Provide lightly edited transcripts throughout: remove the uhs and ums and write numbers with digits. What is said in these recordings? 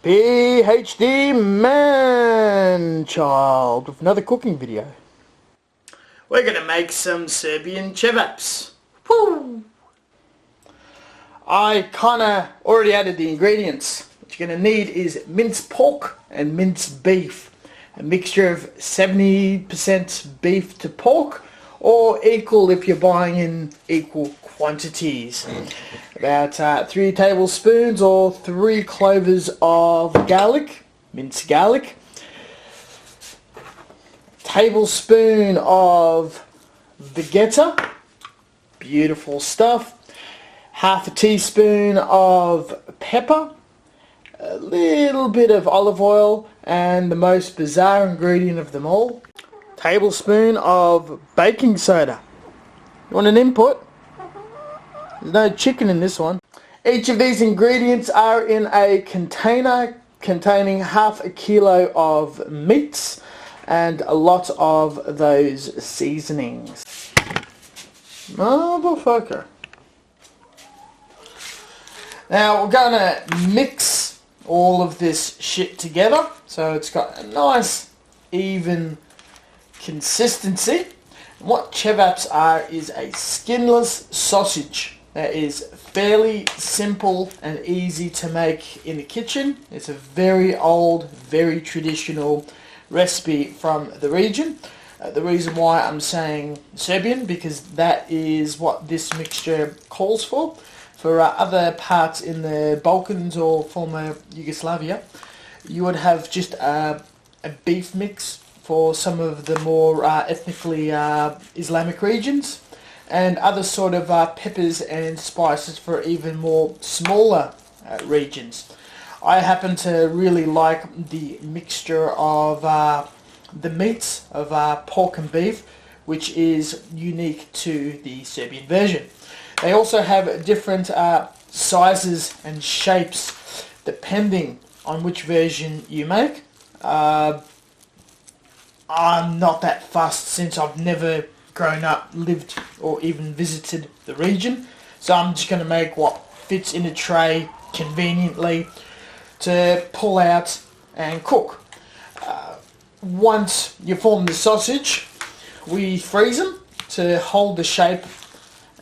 PhD man-child with another cooking video. We're going to make some Serbian cevaps. Woo! I kinda already added the ingredients. What you're going to need is minced pork and minced beef. A mixture of 70% beef to pork, or equal if you're buying in equal quantities. About 3 tablespoons or 3 cloves of garlic, minced garlic. Tablespoon of vegeta, beautiful stuff. Half a teaspoon of pepper. A little bit of olive oil, and the most bizarre ingredient of them all, tablespoon of baking soda. You want an input? There's no chicken in this one. Each of these ingredients are in a container containing half a kilo of meats and a lot of those seasonings. Motherfucker. Now we're going to mix all of this shit together so it's got a nice even consistency. What cevaps are is a skinless sausage that is fairly simple and easy to make in the kitchen. It's a very old, very traditional recipe from the region. The reason why I'm saying Serbian, because that is what this mixture calls for. For other parts in the Balkans or former Yugoslavia, you would have just a beef mix for some of the more ethnically Islamic regions, and other sort of peppers and spices for even more smaller regions. I happen to really like the mixture of the meats of pork and beef, which is unique to the Serbian version. They also have different sizes and shapes depending on which version you make. I'm not that fussed since I've never grown up, lived or even visited the region. So I'm just going to make what fits in a tray conveniently to pull out and cook. Once you form the sausage, we freeze them to hold the shape,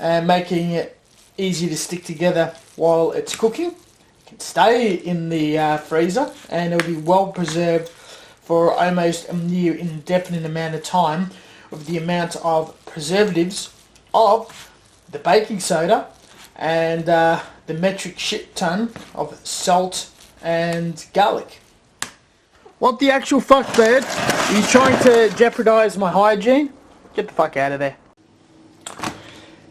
making it easy to stick together while it's cooking. It can stay in the freezer and it'll be well preserved for almost a near indefinite amount of time, with the amount of preservatives of the baking soda and the metric shit ton of salt and garlic. What the actual fuck, bird? Are you trying to jeopardize my hygiene? Get the fuck out of there.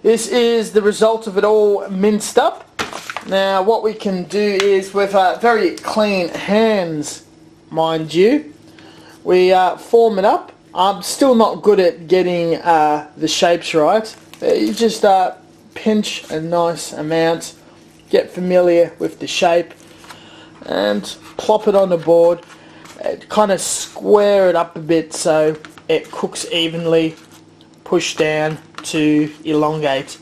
This is the result of it all minced up. Now what we can do is, with very clean hands, mind you, we form it up. I'm still not good at getting the shapes right. You just pinch a nice amount, get familiar with the shape, and plop it on the board. Kind of square it up a bit so it cooks evenly. Push down to elongate.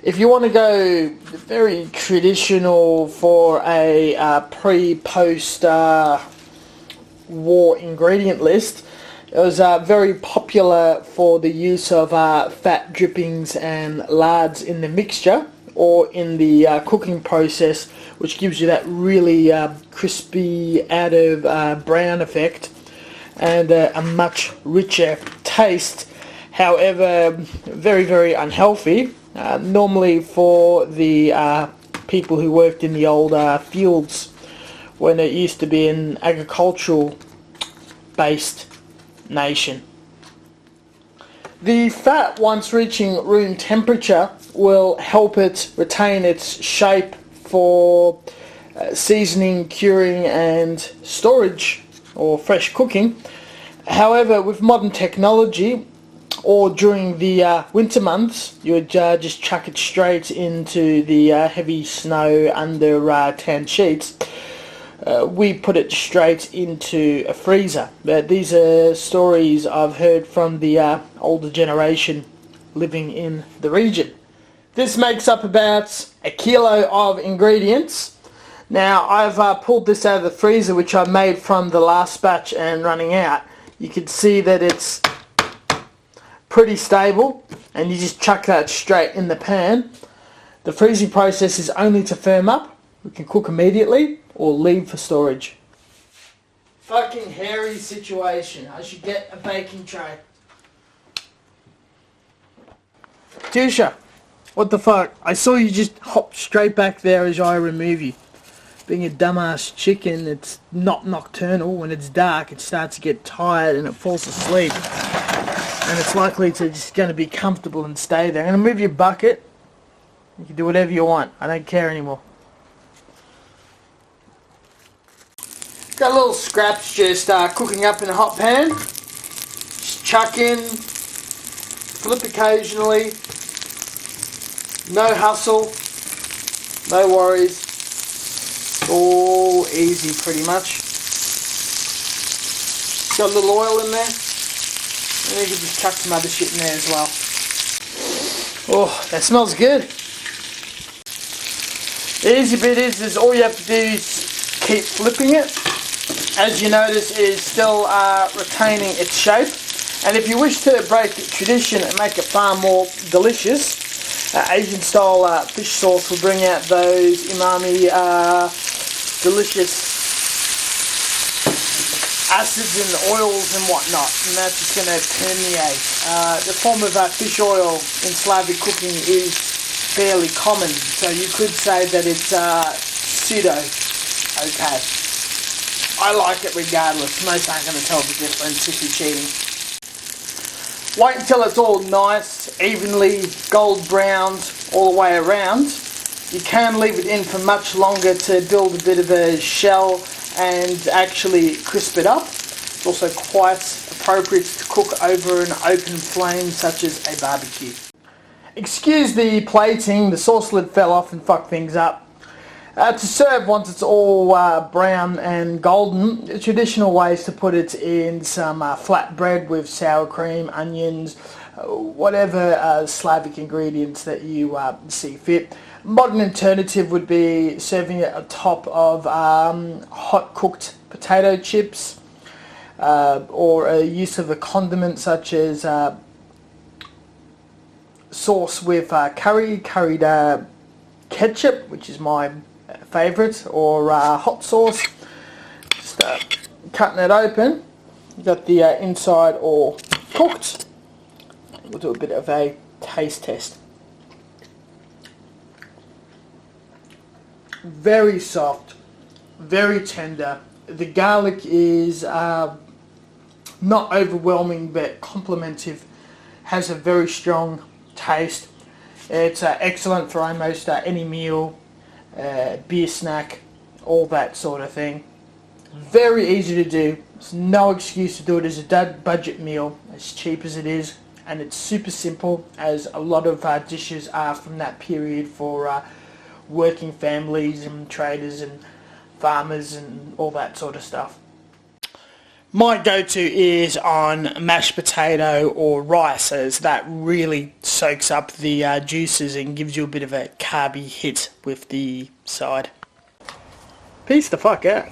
If you want to go very traditional for a pre-post war ingredient list, it was very popular for the use of fat drippings and lards in the mixture or in the cooking process, which gives you that really crispy out of brown effect and a much richer taste. However, very, very unhealthy, normally for the people who worked in the old fields when it used to be an agricultural based nation. The fat, once reaching room temperature, will help it retain its shape for seasoning, curing and storage or fresh cooking. However, with modern technology, or during the winter months, you would just chuck it straight into the heavy snow under tan sheets. We put it straight into a freezer. But these are stories I've heard from the older generation living in the region. This makes up about a kilo of ingredients. Now I've pulled this out of the freezer, which I made from the last batch and running out. You can see that it's pretty stable, and you just chuck that straight in the pan. The freezing process is only to firm up. We can cook immediately or leave for storage. Fucking hairy situation. I should get a baking tray. Tisha, what the fuck? I saw you just hop straight back there as I remove you. Being a dumbass chicken, it's not nocturnal. When it's dark, it starts to get tired and it falls asleep. And it's likely to just going to be comfortable and stay there. I'm going to move your bucket. You can do whatever you want. I don't care anymore. Got little scraps just cooking up in a hot pan. Just chuck in, flip occasionally. No hustle, no worries. All easy pretty much. Got a little oil in there. And you can just chuck some other shit in there as well. Oh, that smells good. The easy bit is all you have to do is keep flipping it. As you notice, it is still retaining its shape. And if you wish to break tradition and make it far more delicious, Asian style fish sauce will bring out those umami delicious acids and oils and whatnot, and that's just going to permeate. The form of fish oil in Slavic cooking is fairly common, so you could say that it's pseudo okay. I like it regardless. Most aren't going to tell the difference if you're cheating. Wait until it's all nice, evenly gold browned all the way around. You can leave it in for much longer to build a bit of a shell and actually crisp it up. It's also quite appropriate to cook over an open flame such as a barbecue. Excuse the plating, the sauce lid fell off and fucked things up. To serve once it's all brown and golden, the traditional way is to put it in some flat bread with sour cream, onions, whatever Slavic ingredients that you see fit. Modern alternative would be serving it on top of hot cooked potato chips, or a use of a condiment such as sauce with curried ketchup, which is my favourite, or hot sauce. Just cutting it open. You got the inside all cooked. We'll do a bit of a taste test. Very soft, very tender. The garlic is not overwhelming but complementive. Has a very strong taste. It's excellent for almost any meal, beer snack, all that sort of thing. Very easy to do. There's no excuse to do it as a budget meal, as cheap as it is, and it's super simple, as a lot of dishes are from that period for working families and traders and farmers and all that sort of stuff. My go-to is on mashed potato or rice, as that really soaks up the juices and gives you a bit of a carby hit with the side. Peace the fuck out.